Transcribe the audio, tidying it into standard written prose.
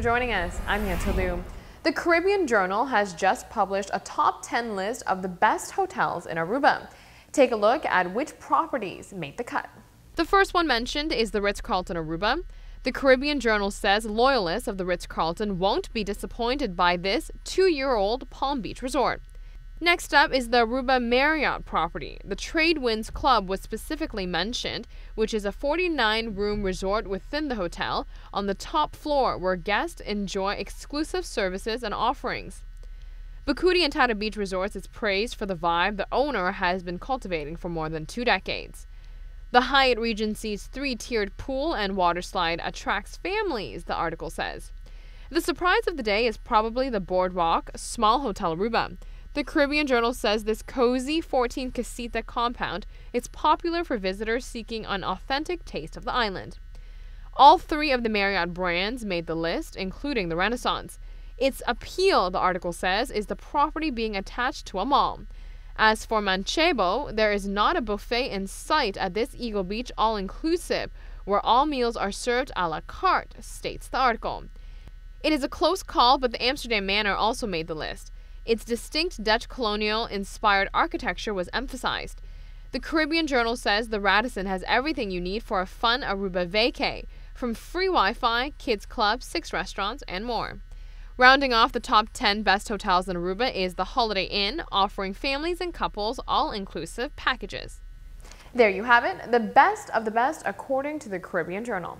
for joining us. I'm Yantil Du. The Caribbean Journal has just published a top 10 list of the best hotels in Aruba. Take a look at which properties made the cut. The first one mentioned is the Ritz-Carlton Aruba. The Caribbean Journal says loyalists of the Ritz-Carlton won't be disappointed by this 2-year-old Palm Beach resort. Next up is the Aruba Marriott property. The Tradewinds Club was specifically mentioned, which is a 49-room resort within the hotel on the top floor where guests enjoy exclusive services and offerings. Bukudi and Tata Beach Resorts is praised for the vibe the owner has been cultivating for more than 2 decades. The Hyatt Regency's 3-tiered pool and water slide attracts families, the article says. The surprise of the day is probably the Boardwalk Small Hotel Aruba. The Caribbean Journal says this cozy 14-casita compound is popular for visitors seeking an authentic taste of the island. All 3 of the Marriott brands made the list, including the Renaissance. Its appeal, the article says, is the property being attached to a mall. As for Manchego, there is not a buffet in sight at this Eagle Beach all-inclusive, where all meals are served a la carte, states the article. It is a close call, but the Amsterdam Manor also made the list. Its distinct Dutch colonial-inspired architecture was emphasized. The Caribbean Journal says the Radisson has everything you need for a fun Aruba vacay, from free Wi-Fi, kids clubs, 6 restaurants, and more. Rounding off the top 10 best hotels in Aruba is the Holiday Inn, offering families and couples all-inclusive packages. There you have it, the best of the best according to the Caribbean Journal.